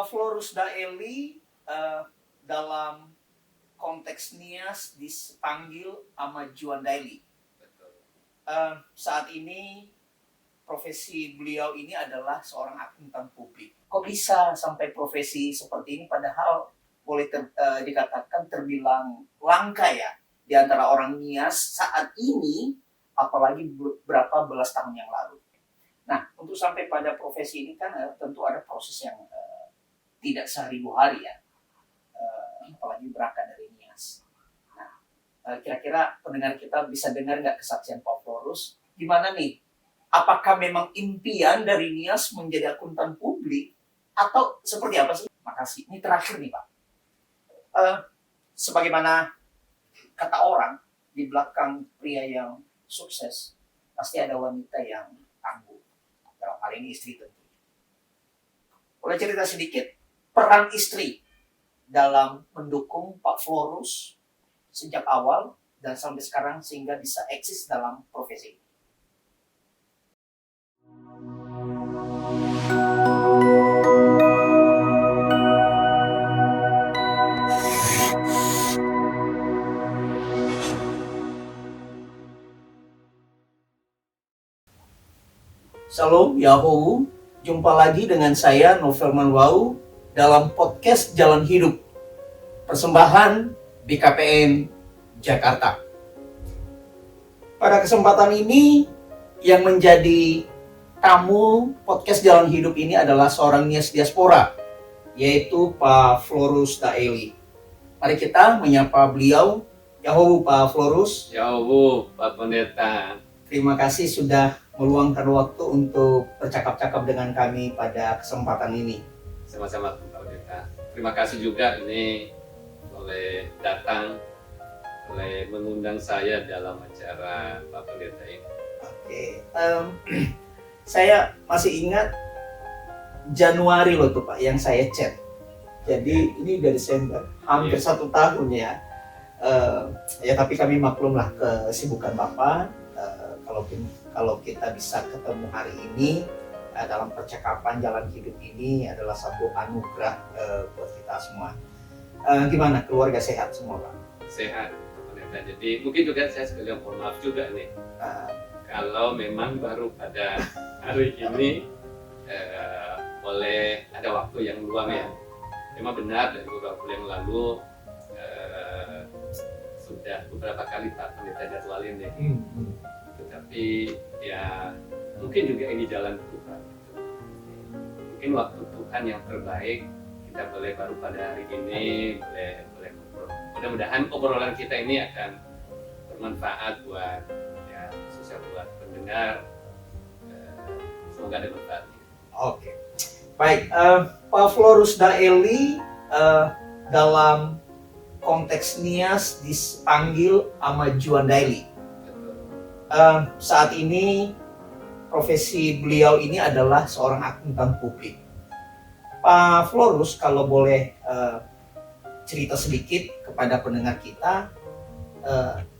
Florus Daeli dalam konteks Nias dipanggil sama Juan Daeli. Saat ini profesi beliau ini adalah seorang akuntan publik. Kok bisa sampai profesi seperti ini padahal boleh dikatakan terbilang langka ya di antara orang Nias saat ini, apalagi berapa belas tahun yang lalu. Nah, untuk sampai pada profesi ini kan tentu ada proses yang tidak sehari dua hari ya, apalagi berangkat dari Nias. Nah, kira-kira pendengar kita bisa dengar nggak kesaksian Pak Florus? Gimana nih? Apakah memang impian dari Nias menjadi akuntan publik atau seperti apa sih? Makasih. Ini terakhir nih Pak. Sebagaimana kata orang, di belakang pria yang sukses pasti ada wanita yang tangguh. Dalam hal ini istri tentu. Boleh cerita sedikit peran istri dalam mendukung Pak Florus sejak awal dan sampai sekarang sehingga bisa eksis dalam profesi. Shalom, Yahoo. Jumpa lagi dengan saya, Novelman Wau, dalam podcast Jalan Hidup. Persembahan BKPN Jakarta. Pada kesempatan ini, yang menjadi tamu podcast Jalan Hidup ini adalah seorang Nias diaspora, yaitu Pak Florus Daeli. Mari kita menyapa beliau. Yahoo, Pak Florus. Yahoo, Pak Pendeta. Terima kasih sudah meluangkan waktu untuk bercakap-cakap dengan kami pada kesempatan ini. Sama-sama Pak Pendeta. Terima kasih juga ini boleh datang, boleh mengundang saya dalam acara Pak Pendeta ini. Oke, saya masih ingat Januari loh tuh Pak yang saya chat. Jadi ini udah Desember, hampir 1 tahun ya. Ya tapi kami maklum lah kesibukan Bapak. Kalau kita bisa ketemu hari ini dalam percakapan Jalan Hidup ini adalah satu anugerah buat kita semua. Gimana keluarga sehat semua Pak? Sehat Pak Pendeta. Jadi mungkin juga saya sekalian mohon maaf juga nih. Kalau memang baru pada hari ini boleh ada waktu yang luang ya. Memang benar dari beberapa bulan yang lalu sudah beberapa kali Pak Pendeta jadwalin ya. Tetapi ya mungkin juga ini jalan Tuhan. Mungkin waktu Tuhan yang terbaik kita boleh baru pada hari ini boleh ngobrol. Mudah-mudahan obrolan kita ini akan bermanfaat buat ya khususnya buat pendengar. Semoga ada manfaatnya. Oke, baik. Pak Florus Daeli dalam konteks Nias dipanggil sama Juan Daeli. Saat ini profesi beliau ini adalah seorang akuntan publik. Pak Florus kalau boleh cerita sedikit kepada pendengar kita,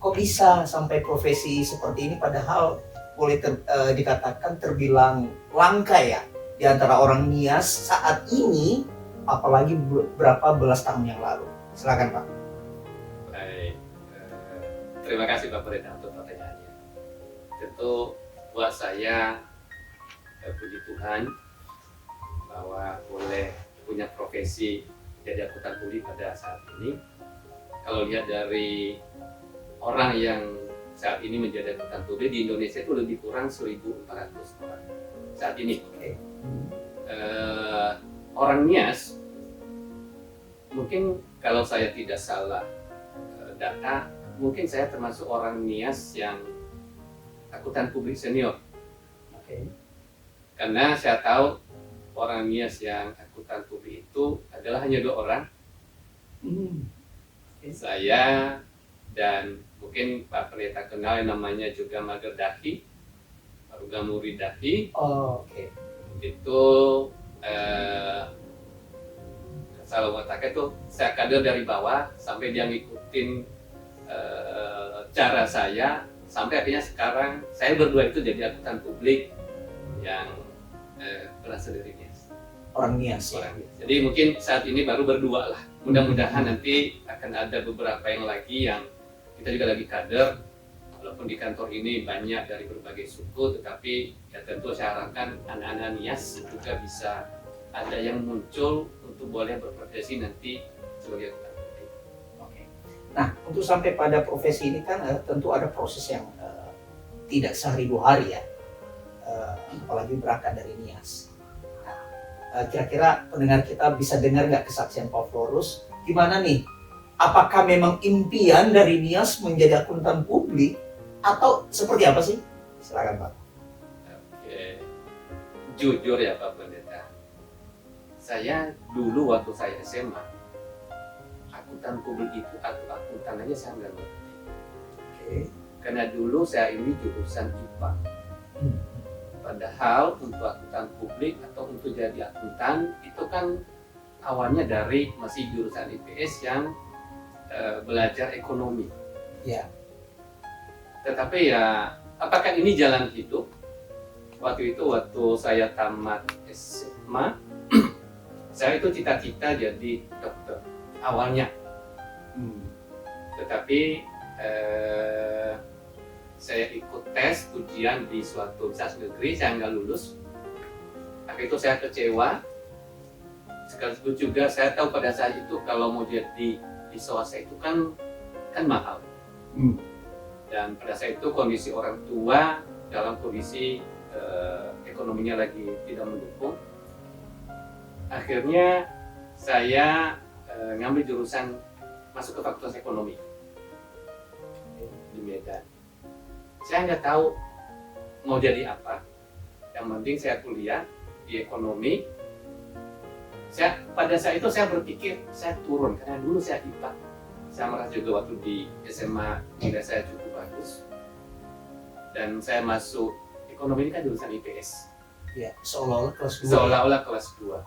kok bisa sampai profesi seperti ini padahal boleh dikatakan terbilang langka ya di antara orang Nias saat ini, apalagi berapa belas tahun yang lalu. Silakan Pak. Baik, terima kasih Pak Pendeta untuk pertanyaannya. Tentu buat saya puji Tuhan bahwa boleh punya profesi jadi akuntan publik pada saat ini. Kalau lihat dari orang yang saat ini menjadi akuntan publik di Indonesia itu lebih kurang 1.400 orang saat ini. Orang Nias mungkin kalau saya tidak salah data, mungkin saya termasuk orang Nias yang akuntan publik senior. Karena saya tahu orang Nias yang akuntan publik itu adalah hanya 2 orang. Saya dan mungkin Pak Pendeta kenal yang namanya juga Mager Daki, Rugamuri Daki. Itu kalau mau tak itu saya kader dari bawah sampai dia ngikutin cara saya sampai akhirnya sekarang saya berdua itu jadi akuntan publik yang berasal dari Nias. orang Nias ya. orangnya. Jadi mungkin saat ini baru berdua lah. Mudah-mudahan nanti akan ada beberapa yang lagi yang kita juga lagi kader. Walaupun di kantor ini banyak dari berbagai suku, tetapi ya tentu saya harapkan anak-anak Nias juga bisa ada yang muncul untuk boleh berprofesi nanti sebagai akuntan publik. Oke. Nah, untuk sampai pada profesi ini kan tentu ada proses yang tidak sehari dua hari ya, apalagi berangkat dari Nias. Nah, kira-kira pendengar kita bisa dengar nggak kesaksian Pak Florus? Gimana nih? Apakah memang impian dari Nias menjadi akuntan publik atau seperti apa sih? Silakan Pak. Oke. Jujur ya Pak Pendeta, saya dulu waktu saya SMA, akuntan publik itu atau akuntan aja saya nggak ngerti. Oke. Karena dulu saya ini jurusan IPA. Padahal untuk akuntan publik atau untuk jadi akuntan itu kan awalnya dari masih jurusan IPS yang belajar ekonomi. Ya. Tetapi ya, apakah ini jalan hidup? Waktu saya tamat SMA, saya itu cita-cita jadi dokter awalnya. Tetapi saya ikut tes ujian di suatu universitas negeri, saya nggak lulus. Akhirnya itu saya kecewa. Sekaligus juga saya tahu pada saat itu kalau mau jadi di swasta itu kan mahal. Dan pada saat itu kondisi orang tua dalam kondisi ekonominya lagi tidak mendukung. Akhirnya saya ngambil jurusan masuk ke Fakultas Ekonomi di Medan. Saya nggak tahu mau jadi apa. Yang penting saya kuliah di ekonomi. Pada saat itu saya berpikir saya turun karena dulu saya IPA. Saya merasa juga waktu di SMA nilai saya cukup bagus. Dan saya masuk ekonomi ini kan jurusan IPS. Ya, seolah-olah kelas 2. Seolah-olah kelas 2.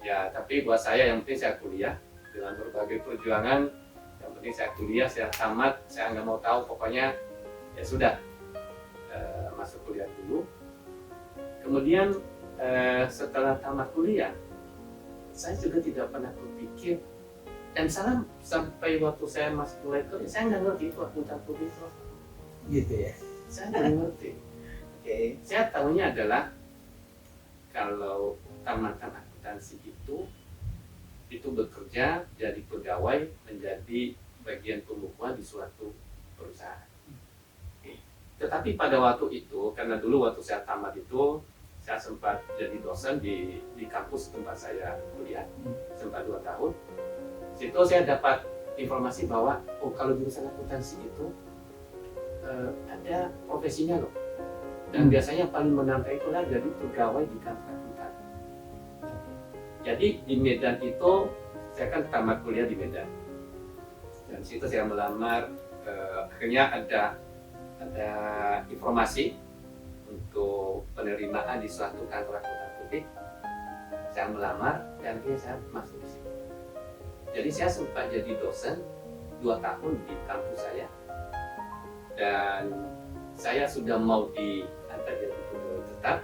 Ya, tapi buat saya yang penting saya kuliah dengan berbagai perjuangan. Yang penting saya kuliah, saya tamat, saya nggak mau tahu, pokoknya ya sudah masuk kuliah dulu. Kemudian setelah tamat kuliah, saya juga tidak pernah berpikir dan sampai waktu saya masuk mulai kerja, saya nggak ngerti itu akuntan publik. Gitu ya. Saya nggak ngerti. Oke. Saya tahunya adalah kalau tamatan akuntansi itu bekerja jadi pegawai menjadi bagian pembukuan di suatu perusahaan. Tetapi pada waktu itu, karena dulu waktu saya tamat itu, saya sempat jadi dosen di kampus tempat saya kuliah, sempat 2 tahun. Situ saya dapat informasi bahwa kalau jurusan akuntansi itu ada profesinya loh. Dan biasanya paling menantang itulah jadi pegawai di kantor akuntan. Jadi di Medan itu, saya kan tamat kuliah di Medan. Dan situ saya melamar, akhirnya ada informasi untuk penerimaan di suatu kantor akuntan publik. Saya melamar dan akhirnya saya masuk di situ. Jadi saya sempat jadi dosen 2 tahun di kampus saya. Dan saya sudah mau diantar jadi pegawai tetap.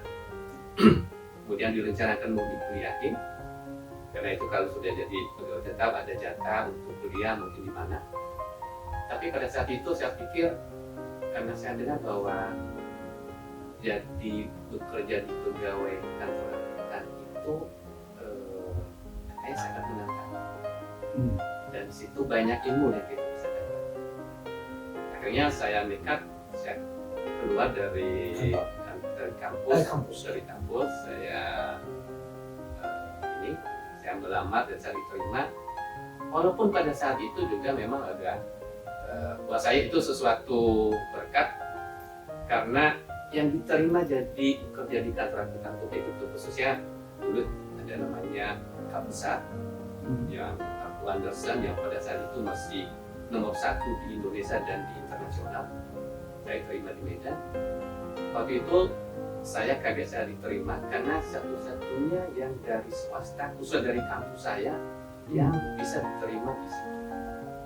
Kemudian direncanakan mau dikuliahin. Karena itu kalau sudah jadi pegawai tetap ada jatah untuk kuliah mungkin di mana. Tapi pada saat itu saya pikir, karena saya dengar bahwa jadi bekerja di pegawai kantor akuntan itu kayaknya sangat menantang. Dan di situ banyak ilmu yang kita bisa dapat. Akhirnya saya nekat, saya keluar dari kampus, saya melamar dan saya diterima. Walaupun pada saat itu juga memang agak buat saya itu sesuatu berkat, karena yang diterima jadi kerja di kantor akuntan publik itu khususnya dulu ada namanya KAPSA yang Aku Anderson yang pada saat itu masih nomor 1 di Indonesia dan di internasional. Saya terima di Medan. Waktu itu saya kaget saya diterima karena satu-satunya yang dari swasta, khususnya dari kampus saya yang bisa diterima di situ.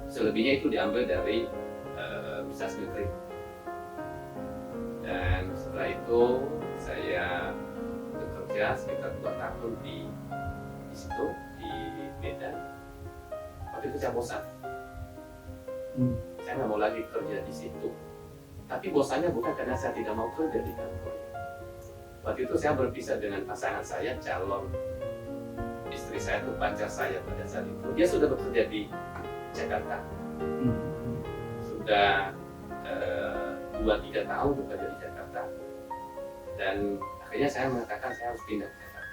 Selebihnya itu diambil dari universitas negeri. Dan setelah itu saya bekerja kerja sekitar 2 tahun di situ di Medan. Waktu itu saya bosan. Saya nggak mau lagi kerja di situ. Tapi bosannya bukan karena saya tidak mau kerja di kantor. Waktu itu saya berpisah dengan pasangan saya, calon istri saya itu pacar saya pada saat itu. Dia sudah bekerja di Jakarta. Sudah 2-3 tahun bekerja di Jakarta. Dan akhirnya saya mengatakan saya harus pindah ke Jakarta.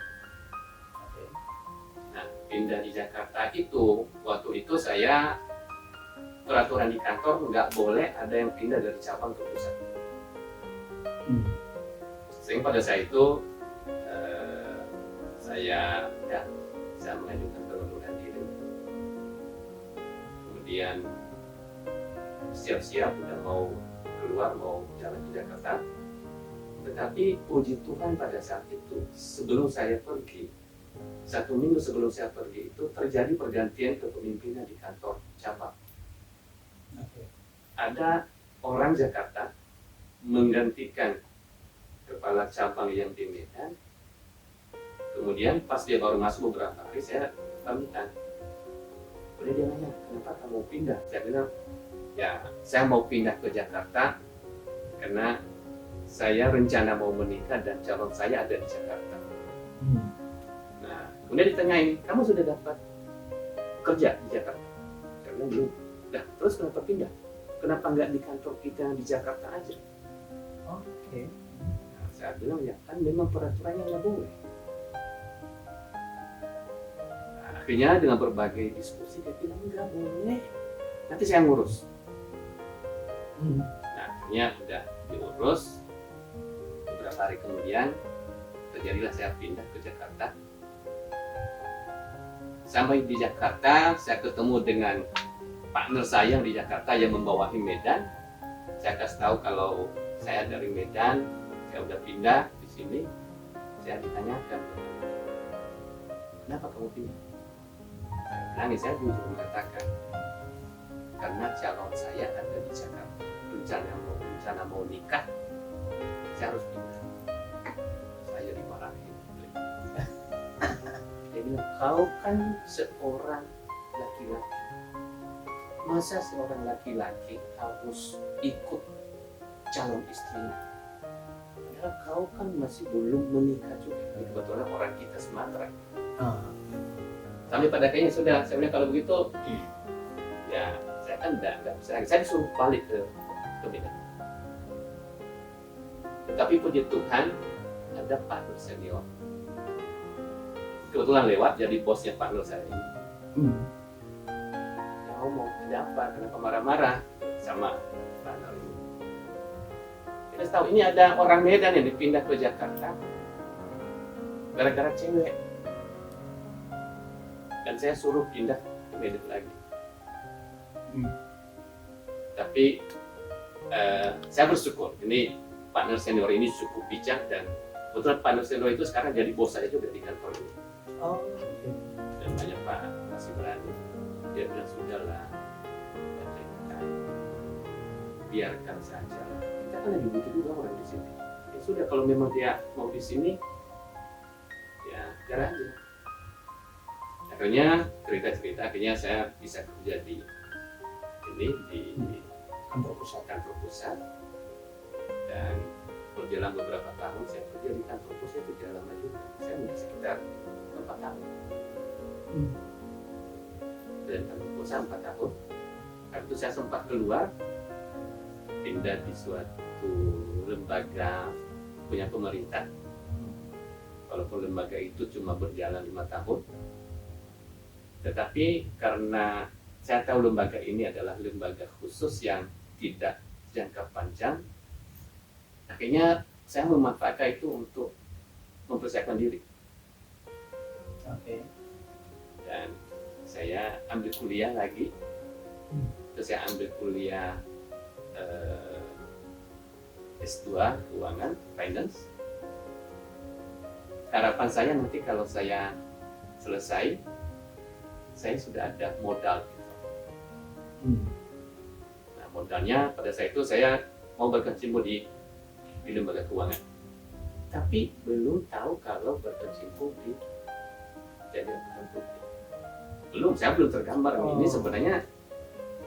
Nah, pindah di Jakarta itu, waktu itu saya peraturan di kantor nggak boleh ada yang pindah dari cabang ke pusat. Sehingga pada saat itu saya mengajukan pengunduran diri. Kemudian siap-siap udah mau keluar, mau jalan ke Jakarta. Tetapi puji Tuhan pada saat itu, sebelum saya pergi, 1 minggu sebelum saya pergi itu terjadi pergantian kepemimpinan di kantor cabang. Ada orang Jakarta menggantikan kepala cabang yang di Medan. Kemudian pas dia baru masuk beberapa hari, saya pamitan. Kemudian dia nanya, kenapa kamu pindah? Saya bilang, ya saya mau pindah ke Jakarta karena saya rencana mau menikah dan calon saya ada di Jakarta. Nah, kemudian ditanyain, kamu sudah dapat kerja di Jakarta? Karena belum. Nah, terus kenapa pindah? Kenapa nggak di kantor kita di Jakarta aja? Nah, saya bilang, ya kan memang peraturannya nggak boleh. Nah, akhirnya dengan berbagai diskusi dia bilang nggak boleh. Nanti saya ngurus. Nah, akhirnya udah diurus. Beberapa hari kemudian terjadilah saya pindah ke Jakarta. Sampai di Jakarta, saya ketemu dengan partner saya yang di Jakarta yang membawahi Medan. Saya kasih tahu kalau saya dari Medan, saya udah pindah di sini. Saya ditanyakan, kenapa kamu pindah? Saya bilang, saya jujur mengatakan, karena calon saya ada di Jakarta. Rencana mau nikah, saya harus pindah. Saya dimarahin. Dia bilang, kau kan seorang laki-laki. Masa seorang laki-laki harus ikut calon istrinya? Padahal kau kan masih belum menikah juga. Ini kebetulan orang kita Sumatera. Sampai pada akhirnya sudah, saya bilang kalau begitu, ya saya kan nggak bisa lagi. Saya disuruh balik ke Medan. Tetapi puji Tuhan, ada partner senior. Kebetulan lewat jadi bosnya partner saya ini. Ngomong, ada apa? Kenapa marah-marah sama partner ini? Kita tahu ini ada orang Medan yang dipindah ke Jakarta gara-gara cewek. Dan saya suruh pindah ke Medan lagi. Tapi saya bersyukur, ini partner senior ini cukup bijak dan kebetulan partner senior itu sekarang jadi bos saya juga di kantor ini. Dan banyak Pak masih berani. Dia bilang sudahlah, biarkan saja. Kita kan lagi butuh juga orang di sini. Ya sudah, kalau memang dia mau di sini, ya biar aja. Akhirnya akhirnya saya bisa kerja di kantor pusat. Dan berjalan beberapa tahun saya kerja di kantor pusat itu tidak lama juga. Saya mungkin sekitar 4 tahun. Dan kantor pusat 4 tahun. Habis itu saya sempat keluar, pindah di suatu lembaga punya pemerintah. Walaupun lembaga itu cuma berjalan 5 tahun, tetapi karena saya tahu lembaga ini adalah lembaga khusus yang tidak jangka panjang, akhirnya saya memanfaatkan itu untuk mempersiapkan diri. Dan saya ambil kuliah lagi. Terus saya ambil kuliah S2 Keuangan, Finance. Harapan saya nanti kalau saya selesai, saya sudah ada modal. Nah, modalnya pada saat itu saya mau berkecimpung di lembaga keuangan. tapi belum tahu kalau berkecimpung di jadi akuntan publik. Saya belum tergambar. Ini sebenarnya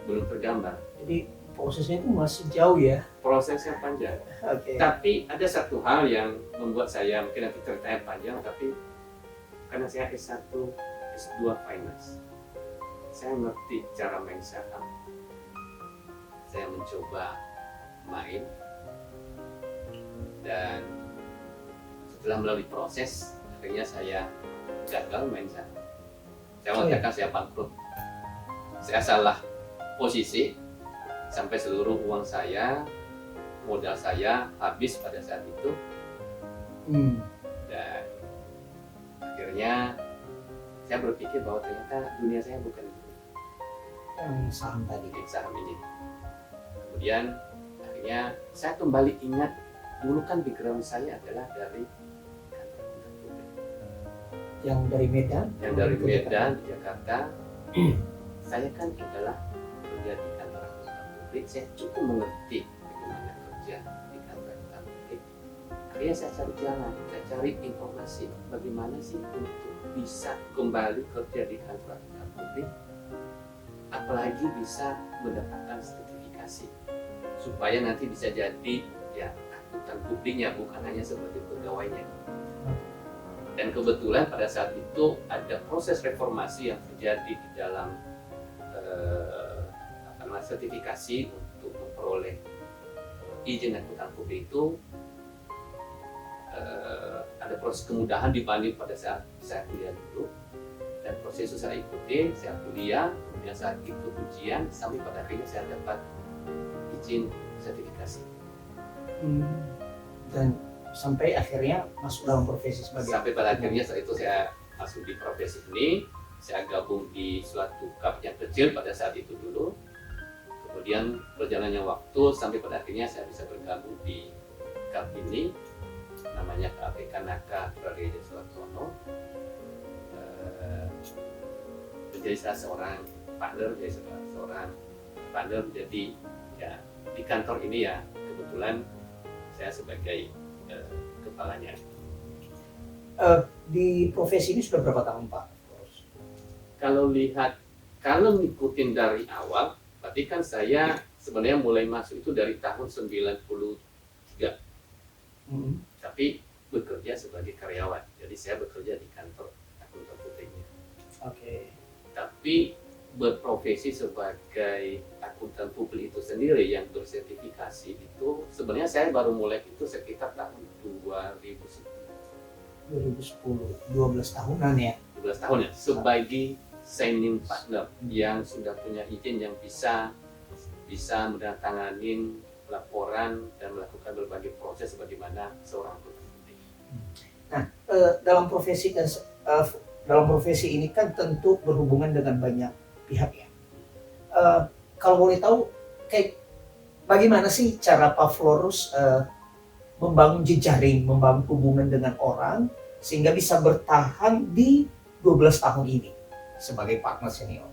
belum tergambar. Jadi prosesnya itu masih jauh ya. Prosesnya panjang. Oke. Tapi ada satu hal yang membuat saya, mungkin nanti ceritanya panjang, tapi karena saya S1, S2 Finance, saya ngerti cara main saham. Saya mencoba main, dan setelah melalui proses, akhirnya saya gagal main saham. Saya mengatakan saya bangkrut. Saya salah posisi, sampai seluruh uang saya, modal saya habis pada saat itu. Dan akhirnya saya berpikir bahwa ternyata dunia saya bukan Yang saham tadi. saham ini. Kemudian akhirnya saya kembali ingat, dulu kan background saya adalah dari kantor akuntan publik. Yang dari Medan? Yang dari Medan, di Jakarta. Saya kan adalah kerja di kantor akuntan publik, saya cukup mengerti bagaimana kerja di kantor akuntan publik. Akhirnya saya cari jalan, saya cari informasi bagaimana sih untuk bisa kembali kerja di kantor akuntan publik, apalagi bisa mendapatkan sertifikasi supaya nanti bisa jadi ya akuntan publiknya, bukan hanya sebagai pegawainya. Dan kebetulan pada saat itu ada proses reformasi yang terjadi di dalam sertifikasi untuk memperoleh izin akuntan publik itu. Ada proses kemudahan dibanding pada saat saya kuliah dulu, dan proses itu saya ikuti, saya kuliah, kemudian saya ikut ujian sampai pada akhirnya saya dapat izin sertifikasi. Dan sampai akhirnya masuk dalam profesi sebagai. Sampai pada akhirnya saat itu saya masuk di profesi ini, saya gabung di suatu KAP yang kecil pada saat itu dulu. Kemudian berjalannya waktu sampai pada akhirnya saya bisa bergabung di KAP ini, namanya KAP Kanaka Prareja Suartono. Menjadi salah seorang partner, jadi ya di kantor ini ya kebetulan saya sebagai kepalanya. Di profesi ini sudah berapa tahun Pak? Kalau ngikutin dari awal, berarti kan saya sebenarnya mulai masuk itu dari tahun 93. Tapi bekerja sebagai karyawan, jadi saya bekerja di kantor akuntan publiknya. Oke. Tapi berprofesi sebagai akuntan publik itu sendiri yang bersertifikasi itu sebenarnya saya baru mulai itu sekitar tahun 2010. 12 tahunan ya. 12 tahun ya, sebagai signing partner yang sudah punya izin, yang bisa menandatangani laporan dan melakukan berbagai proses sebagaimana seorang akuntan publik. Nah, dalam profesi ini kan tentu berhubungan dengan banyak pihak ya. Kalau boleh tahu, kayak bagaimana sih cara Pak Florus membangun jejaring, membangun hubungan dengan orang sehingga bisa bertahan di 12 tahun ini sebagai partner senior?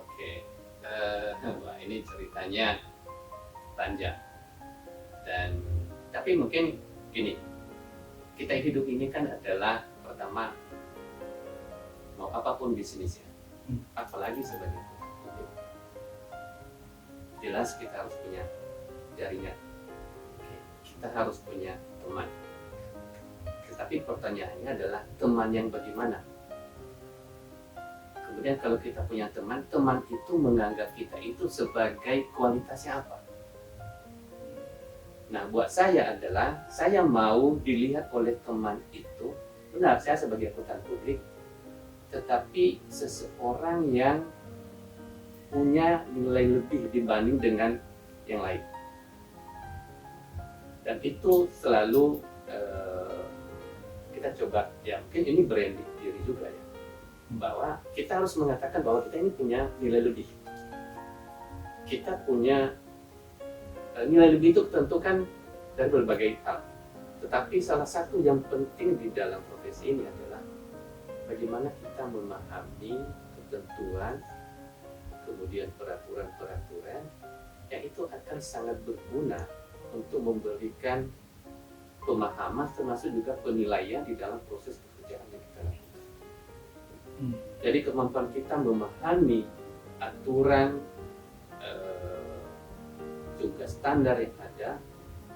Oke, wah ini ceritanya panjang, tapi mungkin gini, kita hidup ini kan adalah pertama mau apapun bisnisnya, apalagi sebagai akuntan publik, jelas kita harus punya jaringan, kita harus punya teman. Tetapi pertanyaannya adalah teman yang bagaimana? Kemudian kalau kita punya teman itu menganggap kita itu sebagai kualitasnya apa? Nah, buat saya adalah saya mau dilihat oleh teman itu, benar saya sebagai akuntan publik, tetapi seseorang yang punya nilai lebih dibanding dengan yang lain. Dan itu selalu kita coba, ya mungkin ini branding diri juga ya, bahwa kita harus mengatakan bahwa kita ini punya nilai lebih. Kita punya nilai lebih itu tentukan dari berbagai hal. Tetapi salah satu yang penting di dalam profesi ini adalah bagaimana kita memahami ketentuan, kemudian peraturan-peraturan yang itu akan sangat berguna untuk memberikan pemahaman termasuk juga penilaian di dalam proses pekerjaan yang kita lakukan. Jadi kemampuan kita memahami aturan juga standar yang ada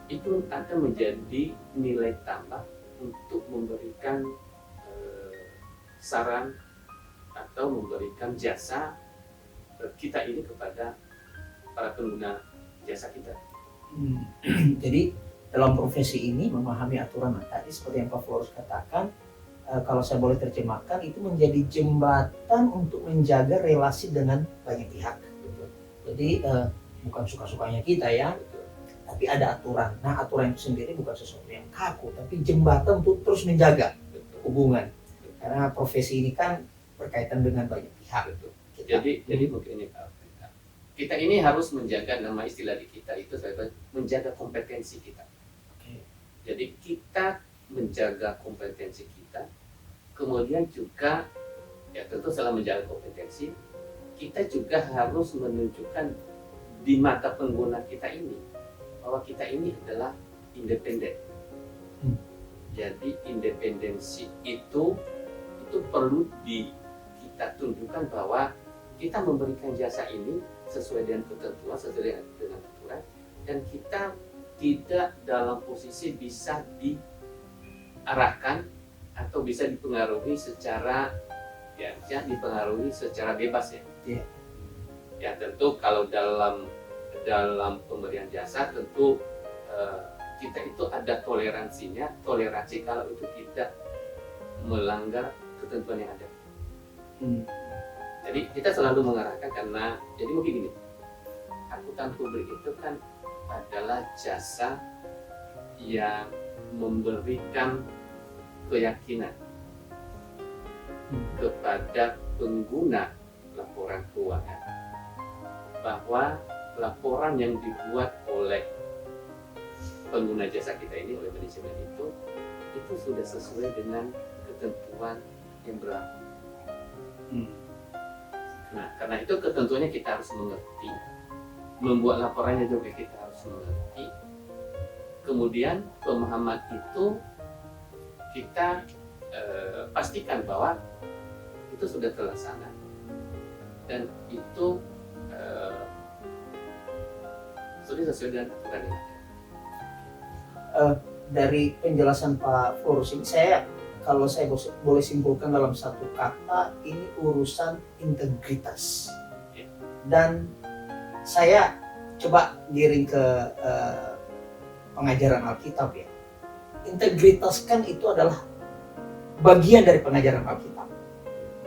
itu akan menjadi nilai tambah untuk memberikan saran atau memberikan jasa kita ini kepada para pengguna jasa kita. Jadi dalam profesi ini memahami aturan tadi seperti yang Pak Florus katakan, kalau saya boleh terjemahkan itu menjadi jembatan untuk menjaga relasi dengan banyak pihak. Betul. Jadi bukan suka-sukanya kita ya, Betul. tapi ada aturan. Nah aturan itu sendiri bukan sesuatu yang kaku, tapi jembatan untuk terus menjaga Betul. hubungan. Karena profesi ini kan berkaitan dengan banyak pihak. Betul. Jadi mungkin ini Pak, kita ini harus menjaga, nama istilah di kita itu saya menjaga kompetensi kita. Oke. Jadi kita menjaga kompetensi kita, kemudian juga ya tentu setelah menjaga kompetensi, kita juga harus menunjukkan di mata pengguna kita ini bahwa kita ini adalah independen. Jadi independensi itu perlu kita tunjukkan bahwa kita memberikan jasa ini sesuai dengan ketentuan, sesuai dengan aturan, dan kita tidak dalam posisi bisa diarahkan atau bisa dipengaruhi secara bebas ya. Iya. Ya tentu kalau dalam pemberian jasa tentu kita itu ada toleransi kalau itu tidak melanggar ketentuan yang ada. Jadi kita selalu mengarahkan karena jadi mungkin gini, akuntan publik itu kan adalah jasa yang memberikan keyakinan kepada pengguna laporan keuangan bahwa laporan yang dibuat oleh pengguna jasa kita ini, oleh manajemen itu sudah sesuai dengan ketentuan yang berlaku. Nah, karena itu ketentuannya kita harus mengerti, membuat laporannya juga kita harus mengerti. Kemudian pemahaman itu kita pastikan bahwa itu sudah terlaksana dan itu sudah sesuai dengan aturan yang ada. Dari penjelasan Pak Florus ini kalau saya boleh simpulkan dalam satu kata, ini urusan integritas. Dan saya coba giring ke pengajaran Alkitab ya. Integritas kan itu adalah bagian dari pengajaran Alkitab.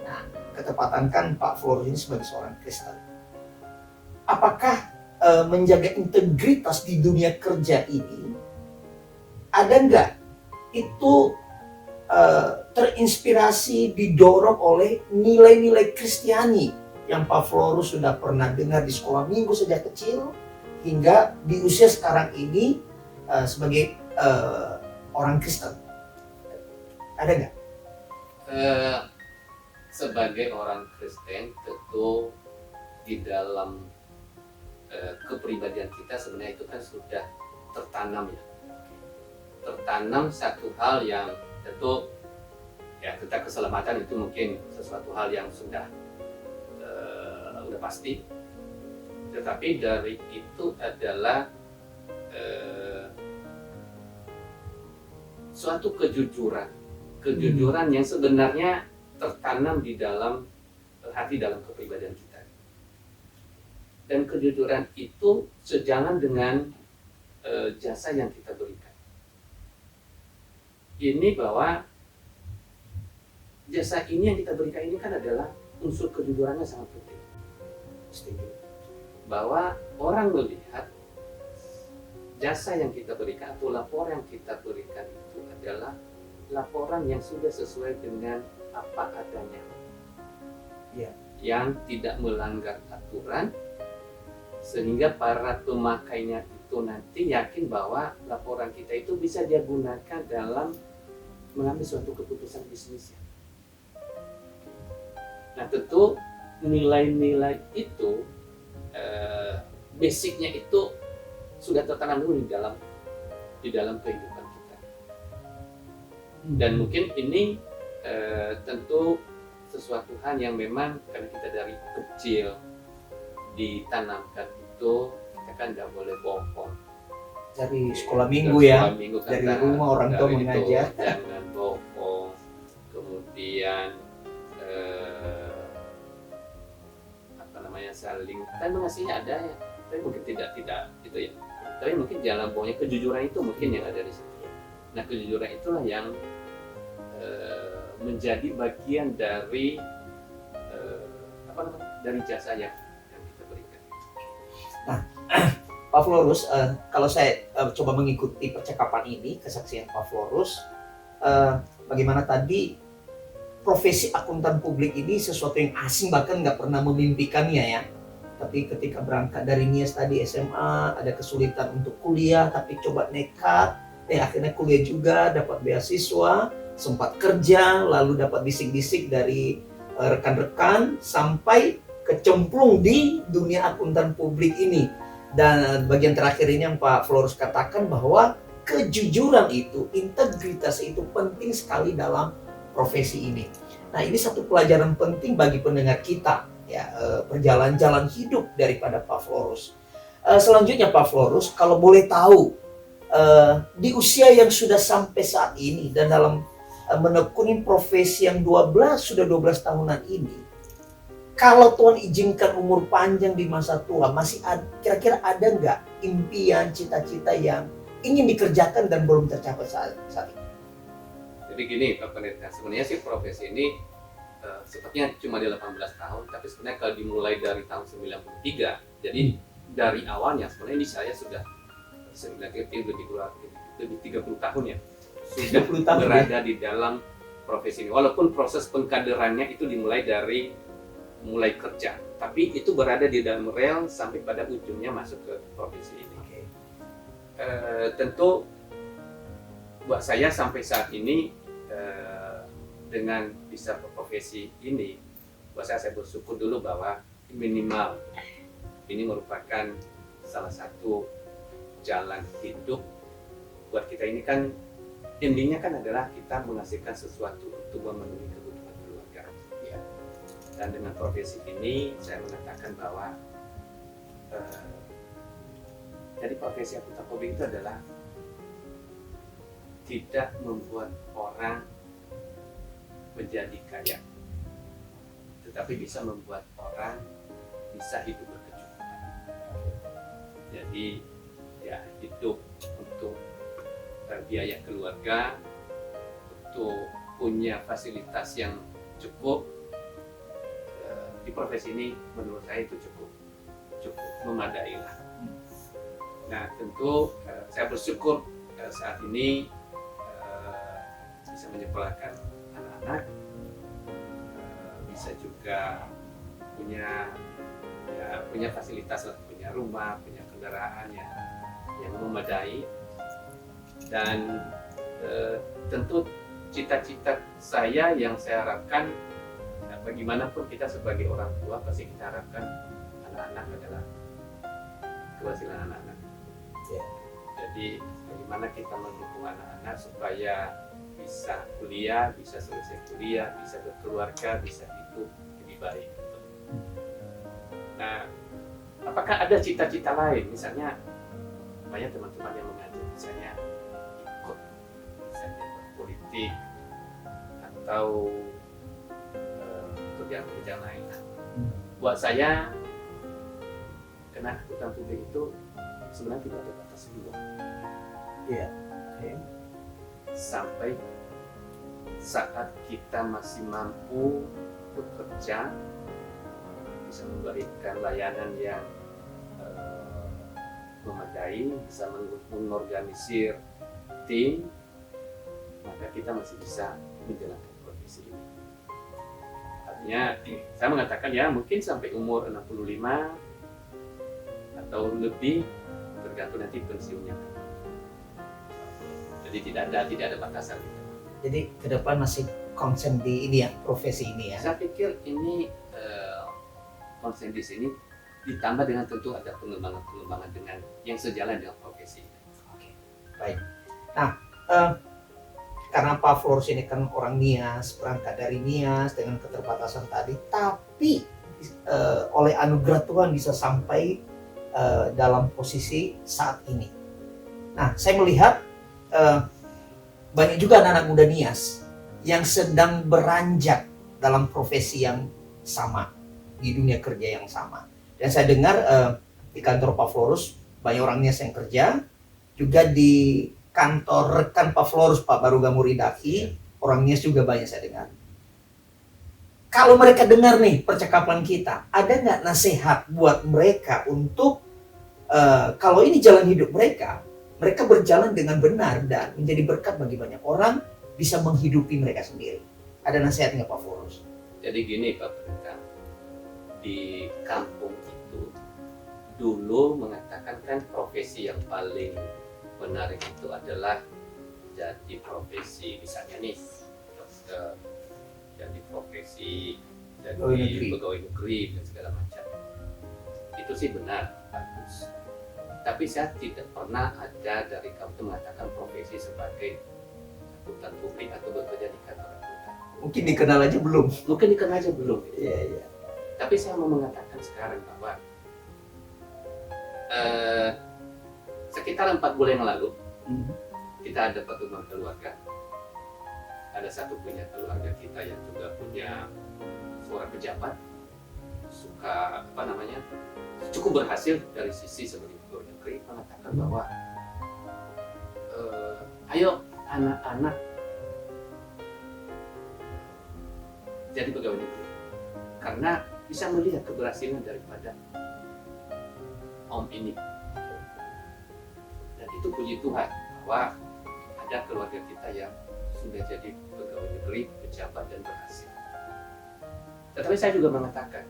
Nah, ketepatan kan Pak Florus ini sebagai seorang Kristen. Apakah menjaga integritas di dunia kerja ini, ada nggak itu terinspirasi, didorong oleh nilai-nilai Kristiani yang Pak Florus sudah pernah dengar di sekolah minggu sejak kecil hingga di usia sekarang ini sebagai orang Kristen? Ada nggak? Sebagai orang Kristen tentu di dalam kepribadian kita sebenarnya itu kan sudah tertanam ya. Tertanam satu hal yang tentu ya tentang keselamatan itu mungkin sesuatu hal yang sudah pasti, tetapi dari itu adalah suatu kejujuran yang sebenarnya tertanam di dalam hati, dalam kepribadian kita, dan kejujuran itu sejalan dengan jasa yang kita berikan. Ini bahwa jasa ini yang kita berikan ini kan adalah unsur kejujurannya sangat penting. Setuju. Bahwa orang melihat jasa yang kita berikan atau laporan yang kita berikan itu adalah laporan yang sudah sesuai dengan apa adanya. Ya. Yang tidak melanggar aturan, sehingga para pemakainya itu nanti yakin bahwa laporan kita itu bisa dia gunakan dalam mengambil suatu keputusan bisnisnya. Nah tentu nilai-nilai itu basicnya itu sudah tertanam dulu di dalam kehidupan kita. Dan mungkin ini tentu sesuatu hal yang memang karena kita dari kecil ditanamkan itu, kita kan nggak boleh bohong. Dari sekolah minggu Dari ya, sekolah minggu dari kata, rumah orang tua dari itu, mengajar. jangan bohong. Kemudian apa namanya, saling kan mengasihi ada ya, tapi mungkin tidak itu ya. Tapi mungkin jalan bohongnya, kejujuran itu mungkin yang ada di situ. Nah, kejujuran itulah yang menjadi bagian dari apa namanya, dari jasa yang kita berikan. Pak Florus, kalau saya coba mengikuti percakapan ini, kesaksian Pak Florus, bagaimana tadi profesi akuntan publik ini sesuatu yang asing, bahkan nggak pernah memimpikannya ya. Tapi ketika berangkat dari Nias tadi SMA, ada kesulitan untuk kuliah, tapi coba nekat, akhirnya kuliah juga, dapat beasiswa, sempat kerja, lalu dapat bisik-bisik dari rekan-rekan, sampai kecemplung di dunia akuntan publik ini. Dan bagian terakhir ini yang Pak Florus katakan bahwa kejujuran itu, integritas itu penting sekali dalam profesi ini. Nah, ini satu pelajaran penting bagi pendengar kita ya, perjalanan jalan hidup daripada Pak Florus. Selanjutnya Pak Florus, kalau boleh tahu di usia yang sudah sampai saat ini dan dalam menekuni profesi yang 12 tahunan ini, kalau Tuhan izinkan umur panjang di masa tua, masih kira-kira ada nggak impian, cita-cita yang ingin dikerjakan dan belum tercapai saat ini? Jadi gini Pak Pendeta, sebenarnya sih profesi ini sepertinya cuma di 18 tahun, tapi sebenarnya kalau dimulai dari tahun 93, jadi dari awalnya sebenarnya ini saya sudah 30 tahun ya, sudah berada di dalam profesi ini. Walaupun proses pengkaderannya itu dimulai dari mulai kerja, tapi itu berada di dalam rel sampai pada ujungnya masuk ke profesi ini. Okay. Tentu buat saya sampai saat ini dengan bisa berprofesi ini, buat saya bersyukur dulu bahwa minimal ini merupakan salah satu jalan hidup buat kita. Ini kan intinya kan adalah kita menghasilkan sesuatu untuk memenuhi kebutuhan keluarga. Ya. Dan dengan profesi ini saya mengatakan bahwa jadi profesi akuntan publik itu adalah tidak membuat orang menjadi kaya, tetapi bisa membuat orang bisa hidup berkecukupan. Jadi ya, hidup untuk biaya keluarga, untuk punya fasilitas yang cukup, di profesi ini menurut saya itu cukup memadai lah. Nah, tentu saya bersyukur saat ini bisa menyekolahkan anak-anak, bisa juga punya fasilitas lah, punya rumah, punya kendaraan yang memadai. Dan tentu cita-cita saya yang saya harapkan, bagaimanapun kita sebagai orang tua pasti kita harapkan anak-anak adalah keberhasilan anak-anak. Yeah. Jadi bagaimana kita mendukung anak-anak supaya bisa kuliah, bisa selesai kuliah, bisa berkeluarga, bisa hidup lebih baik. Nah, apakah ada cita-cita lain? Misalnya banyak teman-teman yang mengajar, misalnya ikut, misalnya berpolitik atau kerjaan lain. Buat saya, karena akuntan publik itu sebenarnya tidak ada batas umur. Iya. Okay. Sampai saat kita masih mampu bekerja, bisa memberikan layanan yang memadai, bisa mengorganisir tim, maka kita masih bisa menjalankan profesi ini. Artinya, saya mengatakan ya mungkin sampai umur 65 atau lebih, tergantung nanti pensiunnya. Jadi tidak ada batasan. Jadi ke depan masih konsen di ini ya, profesi ini ya. Saya pikir ini konsen di sini ditambah dengan tentu ada pengembangan dengan yang sejalan dengan profesi. Oke, baik. Nah, karena Pak Flores ini kan orang Nias, berangkat dari Nias dengan keterbatasan tadi, tapi oleh anugerah Tuhan bisa sampai dalam posisi saat ini. Nah, saya melihat banyak juga anak-anak muda Nias yang sedang beranjak dalam profesi yang sama, di dunia kerja yang sama. Dan saya dengar di kantor Pak Flores banyak orang Nias yang kerja, juga di kantor rekan Pak Flores, Pak Baruga Muridaki, orang Nias juga banyak saya dengar. Kalau mereka dengar nih percakapan kita, ada nggak nasihat buat mereka untuk kalau ini jalan hidup mereka, mereka berjalan dengan benar dan menjadi berkat bagi banyak orang, bisa menghidupi mereka sendiri. Ada nasihat nggak Pak Flores? Jadi gini Pak Pendeta, di kampung itu dulu mengatakan kan profesi yang paling menarik itu adalah jadi profesi misalnya nih dokter, jadi profesi jadi pegawai negeri dan segala macam. Itu sih benar, bagus. Tapi saya tidak pernah ada dari kamu itu mengatakan profesi sebagai akuntan publik atau bekerja di kantor akuntan. Mungkin dikenal aja belum. Mungkin dikenal aja belum. Iya, iya. Tapi saya mau mengatakan sekarang bahwa sekitar 4 bulan yang lalu kita ada pertemuan keluarga. Ada satu punya keluarga kita yang juga punya seorang pejabat, suka cukup berhasil dari sisi sebagai pegawai negeri, mengatakan bahwa ayo anak-anak jadi pegawai negeri karena bisa melihat keberhasilan daripada om ini. Dan itu puji Tuhan bahwa ada keluarga kita yang sudah jadi pegawai negeri, pejabat dan berhasil. Tetapi saya juga mengatakan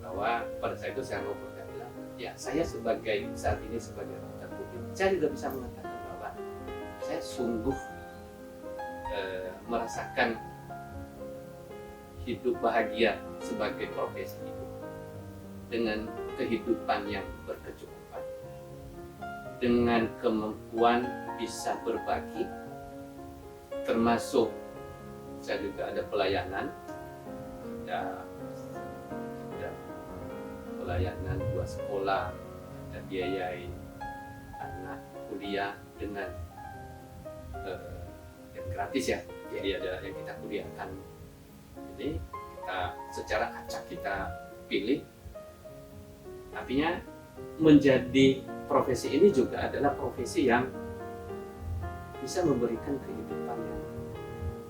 bahwa pada saat itu saya mau bilang, ya saya sebagai saat ini sebagai akuntan publik, saya juga bisa mengatakan bahwa saya sungguh merasakan hidup bahagia sebagai profesi itu dengan kehidupan yang berkecukupan, dengan kemampuan bisa berbagi, termasuk saya juga ada pelayanan, ada pelayanan buat sekolah, ada biayai anak kuliah dengan yang gratis ya, jadi ada yang kita kuliahkan. Jadi kita secara acak kita pilih, artinya menjadi profesi ini juga adalah profesi yang bisa memberikan kehidupan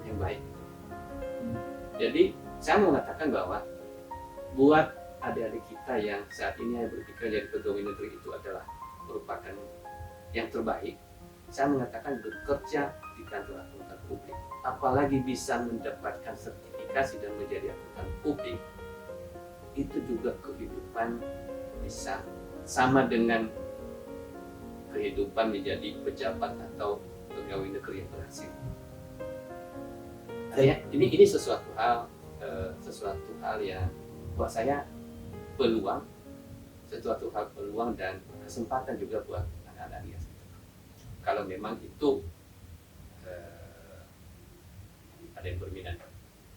yang baik. Jadi saya mau mengatakan bahwa buat adik-adik kita yang saat ini berpikir jadi pegawai negeri itu adalah merupakan yang terbaik, saya mengatakan bekerja di kantor akuntan publik, apalagi bisa mendapatkan sertifikasi dan menjadi akuntan publik, itu juga kehidupan bisa sama dengan kehidupan menjadi pejabat atau pegawai negeri yang berhasil. Ini sesuatu hal yang buat saya peluang dan kesempatan juga buat anak-anak Nias. Kalau memang itu ada yang berminat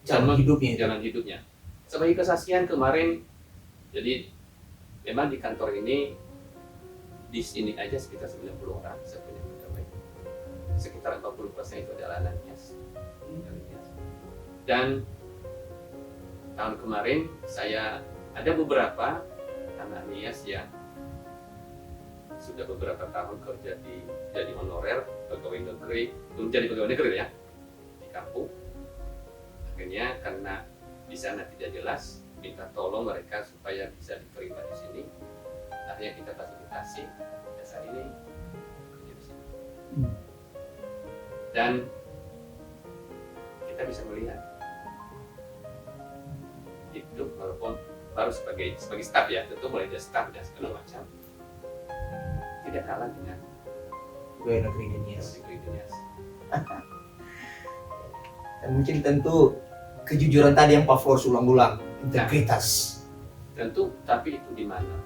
jalan hidupnya. Sebagai kesaksian kemarin, jadi memang di kantor ini di sini aja sekitar 90 orang saya punya pegawai. Sekitar 40% itu adalah anak Nias. Dan tahun kemarin saya ada beberapa anak Nias yang sudah beberapa tahun kerja jadi honorer pegawai negeri, belum jadi pegawai negeri ya di kampung. Akhirnya karena di sana tidak jelas, minta tolong mereka supaya bisa diterima di sini. Akhirnya kita fasilitasi dasar ini kerja di sini. Dan kita bisa melihat itu walaupun baru sebagai staf ya, tentu mulai dari staf dan segala macam, tidak kalah dengan pegawai negeri di Nias. Dan mungkin tentu kejujuran tadi yang Pak Flores ulang-ulang, integritas. Tentu, tapi itu di mana?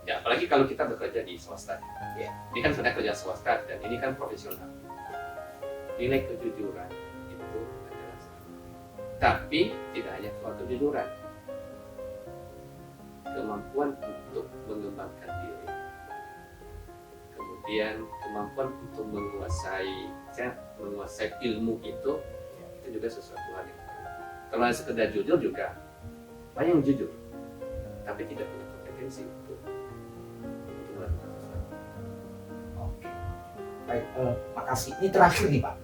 Ya, apalagi kalau kita bekerja di swasta. Ini kan sudah kerja swasta dan ini kan profesional. nilai kejujuran itu adalah sama. Tapi tidak hanya soal kejujuran, kemampuan untuk mengembangkan diri, kemudian kemampuan untuk menguasai ilmu itu juga sesuatu hal yang baru. Kalau hanya sekedar jujur juga banyak yang jujur, tapi tidak punya kompetensi untuk melakukan sesuatu. Oke. Baik, makasih. Ini terakhir nih Pak.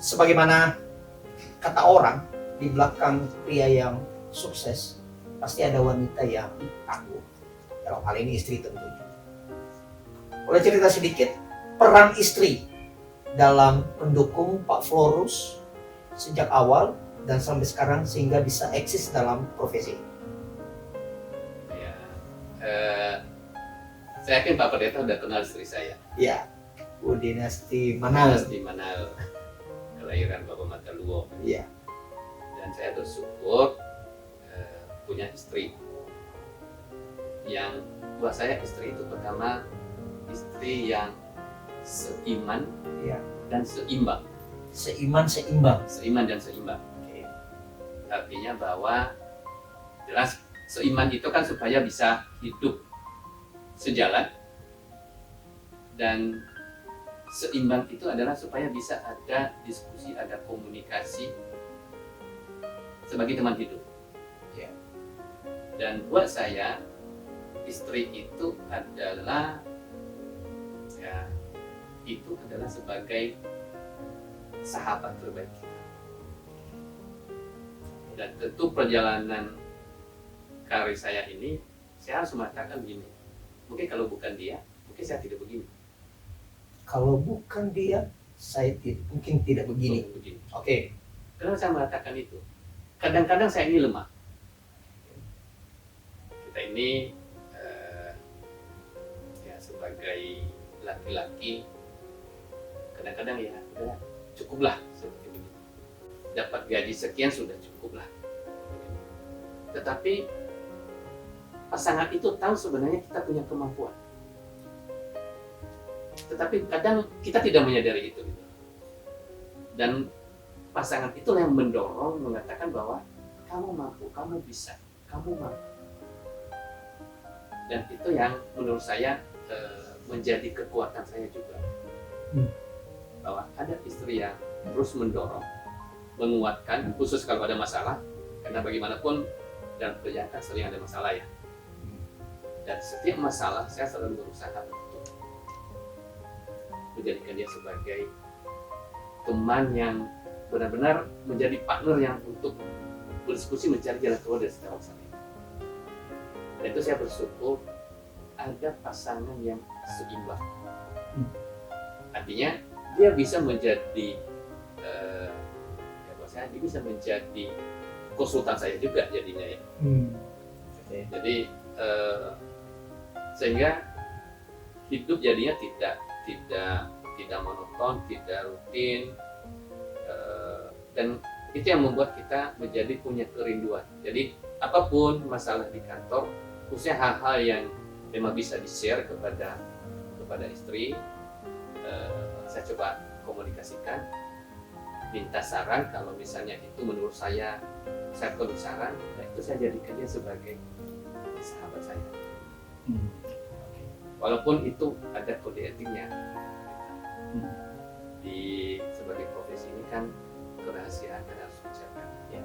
Sebagaimana kata orang, di belakang pria yang sukses pasti ada wanita yang tangguh. Dalam hal ini istri tentunya. Boleh cerita sedikit peran istri dalam mendukung Pak Florus sejak awal dan sampai sekarang sehingga bisa eksis dalam profesi ini? Ya, saya yakin Pak Pendeta sudah kenal istri saya. Ya, Bu Dinasti Manal. Dinasti Manal, kelahiran Bapak Mataluo. Iya. Dan saya bersyukur punya istri yang buat saya istri itu pertama istri yang seiman Iya. dan seimbang. Seiman seimbang. Seiman dan seimbang. Oke. Artinya bahwa jelas seiman itu kan supaya bisa hidup sejalan, dan seimbang itu adalah supaya bisa ada diskusi, ada komunikasi sebagai teman hidup. Ya. Dan buat saya istri itu adalah sebagai sahabat terbaik kita. Dan tentu perjalanan karir saya ini, saya harus mengatakan begini, mungkin kalau bukan dia, mungkin saya tidak begini. Kalau bukan dia, saya mungkin tidak begini. Begini. Oke. Kenapa saya mengatakan itu? Kadang-kadang saya ini lemah. Kita ini sebagai laki-laki, kadang-kadang ya udah cukuplah seperti ini. Dapat gaji sekian sudah cukuplah. Tetapi pasangan itu tahu sebenarnya kita punya kemampuan. Tetapi kadang kita tidak menyadari itu. Dan pasangan itulah yang mendorong, mengatakan bahwa kamu mampu, kamu bisa, kamu mampu. Dan itu yang menurut saya menjadi kekuatan saya juga. Bahwa ada istri yang terus mendorong, menguatkan, khusus kalau ada masalah, karena bagaimanapun dalam kerjaan kan sering ada masalah ya. Dan setiap masalah saya selalu berusaha untuk menjadikan dia sebagai teman yang benar-benar menjadi partner yang untuk berdiskusi mencari jalan keluar dari setiap masalah itu. Dan itu saya bersyukur ada pasangan yang seimbang. Artinya dia bisa menjadi dia bisa menjadi konsultan saya juga jadinya ya. Okay. Jadi sehingga hidup jadinya tidak monoton, tidak rutin, dan itu yang membuat kita menjadi punya kerinduan. Jadi apapun masalah di kantor, khususnya hal-hal yang memang bisa di-share kepada istri, saya coba komunikasikan, minta saran. Kalau misalnya itu menurut saya perlu saran, nah itu saya jadikan dia sebagai sahabat saya. Walaupun itu ada kode etiknya. Sebagai profesi ini kan kerahasiaan kan harus dijaga. Ya.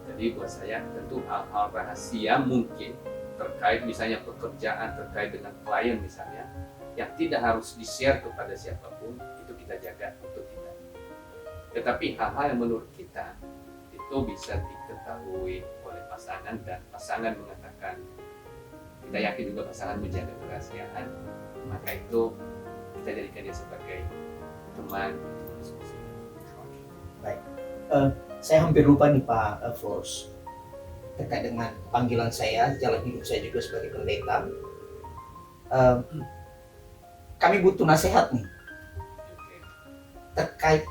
Jadi buat saya tentu hal-hal rahasia mungkin terkait misalnya pekerjaan, terkait dengan klien misalnya, yang tidak harus di-share kepada siapapun, itu kita jaga untuk kita. Tetapi hal-hal yang menurut kita itu bisa diketahui oleh pasangan, dan pasangan mengatakan, kita yakin juga pasangan menjaga kerahasiaan, maka itu kita jadikan dia sebagai teman diskusi. Baik, saya hampir lupa nih Pak Florus terkait dengan panggilan saya, jalan hidup saya juga sebagai pendeta. Kami butuh nasihat nih terkait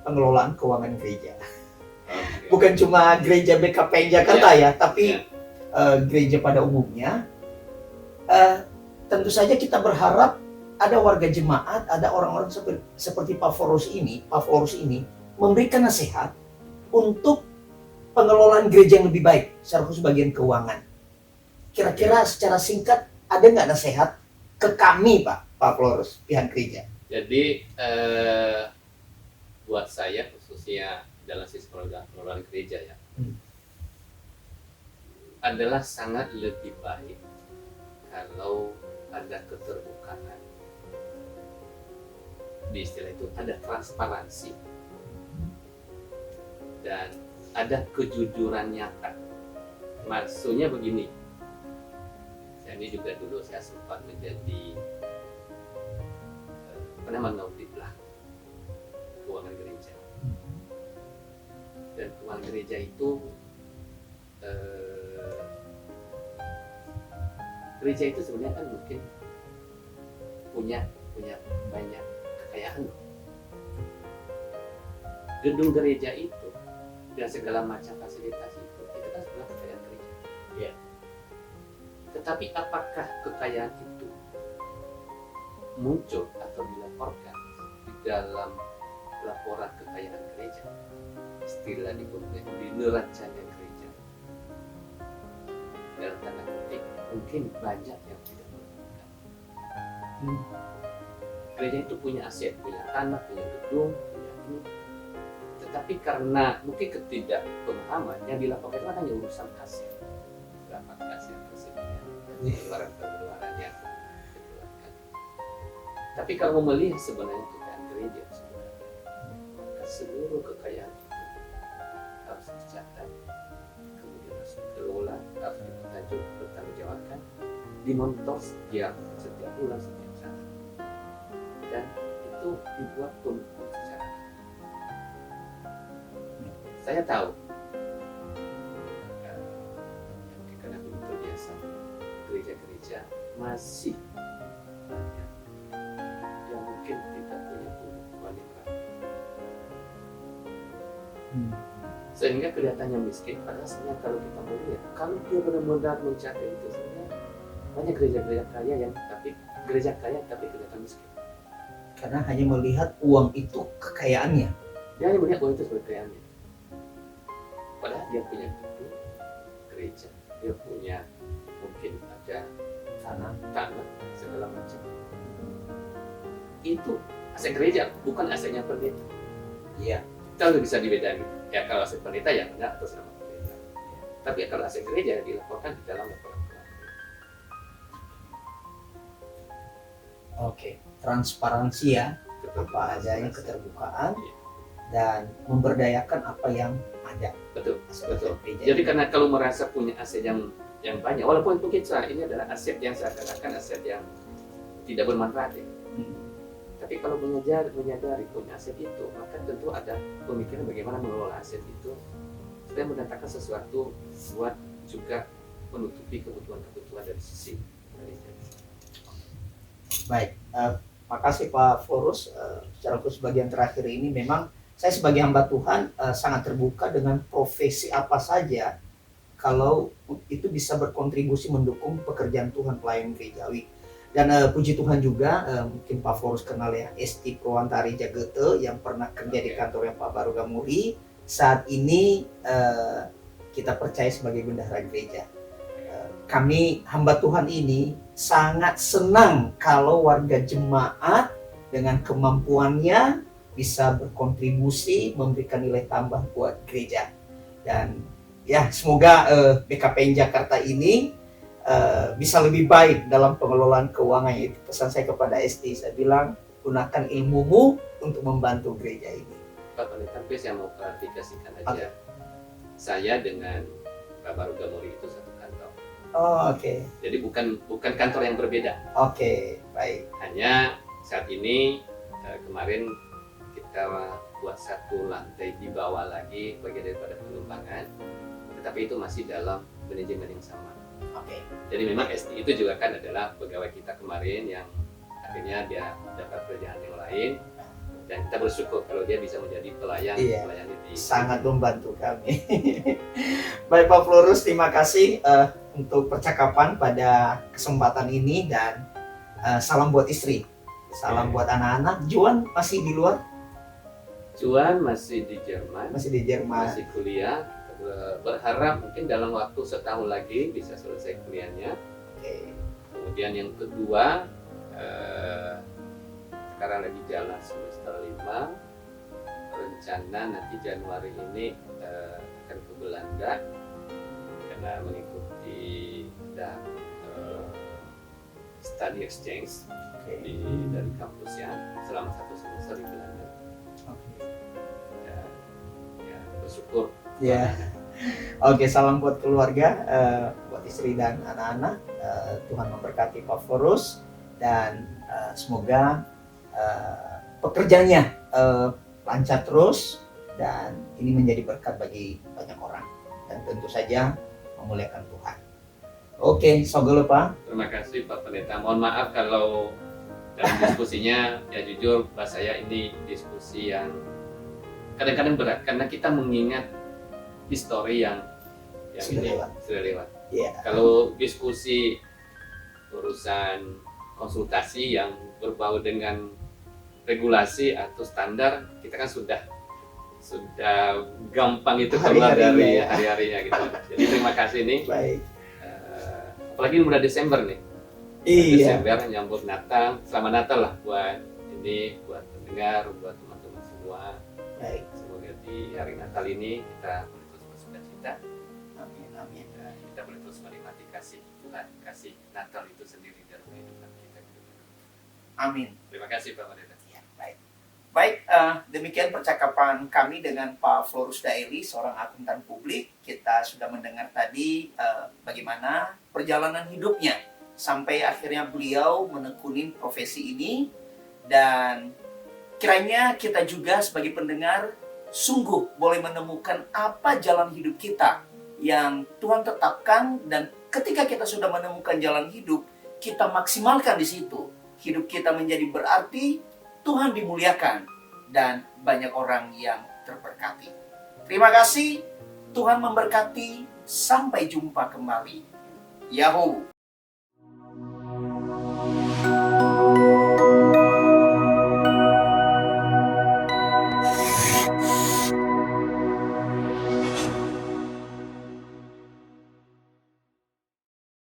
pengelolaan keuangan gereja. Bukan cuma gereja BKPN Jakarta ya, tapi gereja pada umumnya. Tentu saja kita berharap ada warga jemaat, ada orang-orang seperti Pak Florus ini memberikan nasihat untuk pengelolaan gereja yang lebih baik, secara khusus bagian keuangan. Kira-kira secara singkat ada nggak nasihat ke kami, Pak Florus, pihak gereja? Jadi buat saya khususnya dalam sistem pengelolaan gereja ya, adalah sangat lebih baik kalau ada keterbukaan. Di istilah itu ada transparansi dan ada kejujuran nyata. Maksudnya begini, saya ini juga dulu saya sempat menjadi mengaudit lah keuangan gereja. Dan keuangan gereja itu gereja itu sebenarnya kan mungkin punya banyak kekayaan. Gedung gereja itu dan segala macam fasilitas itu kan sebenarnya kekayaan gereja. Ya. Tetapi apakah kekayaan itu muncul atau dilaporkan di dalam laporan kekayaan gereja? Istilah di neracanya gereja. Dalam tanda kutip, mungkin banyak yang tidak melakukan. Gereja itu punya aset, punya tanah, punya gedung, punya ini. Tetapi karena mungkin ketidakpemahaman yang dilaporkan itu hanya urusan aset. Berapa kas yang tersedia, pengeluaran yang dikeluarkan. Tapi kalau mau melihat sebenarnya kekayaan gereja sebenarnya, maka seluruh kekayaan itu harus dicatat, kemudian harus dikelola, harus dipertanggungjawabkan, dimonitor setiap bulan, setiap saat, dan itu dibuat pembukuan secara. Saya tahu, karena belum terbiasa, gereja-gereja masih banyak yang mungkin tidak punya pembukuan yang rapi. Sehingga kelihatannya miskin, padahal sebenarnya kalau kita melihat, kalau dia benar-benar mencapai itu, sebenarnya banyak gereja-gereja kaya tapi kelihatan miskin. Karena hanya melihat uang itu kekayaannya. Dia hanya melihat uang itu sebagai kekayaannya. Padahal dia punya gedung gereja, dia punya mungkin ada tanah segala macam. Itu aset gereja, bukan asetnya pendeta. Iya. Kita harus bisa dibedakan. Ya kalau aset pendeta ya benar atas nama pendeta. Tapi kalau aset gereja dilaporkan di dalam laporan keuangan. Oke, transparansi ya, apa adanya, keterbukaan, dan memberdayakan apa yang ada. Betul. Jadi karena kalau merasa punya aset yang banyak, walaupun mungkin ini adalah aset yang seakan-akan aset yang tidak bermanfaat ya. Tapi kalau menyadari punya aset itu, maka tentu ada pemikiran bagaimana mengelola aset itu supaya mendatangkan sesuatu buat juga menutupi kebutuhan dari sisi gereja. Baik, makasih Pak Florus. Secara khusus bagian terakhir ini memang saya sebagai hamba Tuhan sangat terbuka dengan profesi apa saja kalau itu bisa berkontribusi mendukung pekerjaan Tuhan pelayan gerejawi. Dan puji Tuhan juga mungkin Pak Florus kenal ya, Esti Prowantari Jagete yang pernah kerja di kantornya Pak Baru Gamuri. Saat ini kita percaya sebagai bendahara gereja. Kami hamba Tuhan ini sangat senang kalau warga jemaat dengan kemampuannya bisa berkontribusi, memberikan nilai tambah buat gereja. Dan ya semoga BKPN Jakarta ini bisa lebih baik dalam pengelolaan keuangan. Itu pesan saya kepada Esti. Saya bilang gunakan ilmumu untuk membantu gereja ini. Pak Pendeta, saya mau klarifikasikan aja. Saya dengan Pak Baru Gamuri itu satu kantor. Oh, oke. Jadi bukan kantor yang berbeda. Oke, baik. Hanya saat ini kemarin kita buat satu lantai di bawah lagi bagian daripada pengembangan, tetapi itu masih dalam manajemen yang sama. Oke. Jadi memang ST itu juga kan adalah pegawai kita kemarin yang akhirnya dia dapat kerjaan yang lain, dan kita bersyukur kalau dia bisa menjadi pelayan di sangat membantu kami. Baik Pak Florus, terima kasih untuk percakapan pada kesempatan ini, dan salam buat istri. Salam buat anak-anak. Juan masih di luar? Juan masih di Jerman, Masih di Jerman. masih kuliah. Berharap mungkin dalam waktu setahun lagi bisa selesai kuliahnya. Oke. Kemudian yang kedua, sekarang lagi jalan semester 5. Rencana nanti Januari ini akan ke Belanda karena mengikuti study exchange Oke. dari kampusnya selama 1 semester di Belanda. Oke. Dan ya bersyukur. Ya. Oke, salam buat keluarga, buat istri dan anak-anak. Tuhan memberkati Pak Florus dan semoga pekerjaannya lancar terus dan ini menjadi berkat bagi banyak orang dan tentu saja memuliakan Tuhan. Oke, sogolo Pak. Terima kasih Pak Pendeta. Mohon maaf kalau dalam diskusinya ya jujur bahas saya ini diskusi yang kadang-kadang berat karena kita mengingat histori yang sudah lewat. Iya. Kalau diskusi urusan konsultasi yang berbau dengan regulasi atau standar, kita kan sudah gampang itu keluar dari hari-harinya gitu. Jadi terima kasih nih. Baik. Apalagi ini udah Desember nih. Iya. Desember nyambut Natal. Selamat Natal lah buat pendengar, buat teman-teman semua. Baik. Semoga di hari Natal ini kita boleh terus bersuka cita. Amin, amin. Dan kita boleh terus menikmati kasih Tuhan, kasih Natal itu sendiri dalam kehidupan kita. Amin. Terima kasih Pak Pendeta. Ya, baik. Baik, demikian percakapan kami dengan Pak Florus Daeli, seorang akuntan publik. Kita sudah mendengar tadi bagaimana perjalanan hidupnya sampai akhirnya beliau menekuni profesi ini. Dan kiranya kita juga sebagai pendengar sungguh boleh menemukan apa jalan hidup kita yang Tuhan tetapkan, dan ketika kita sudah menemukan jalan hidup, kita maksimalkan di situ. Hidup kita menjadi berarti, Tuhan dimuliakan, dan banyak orang yang terberkati. Terima kasih, Tuhan memberkati, sampai jumpa kembali. Yahoo!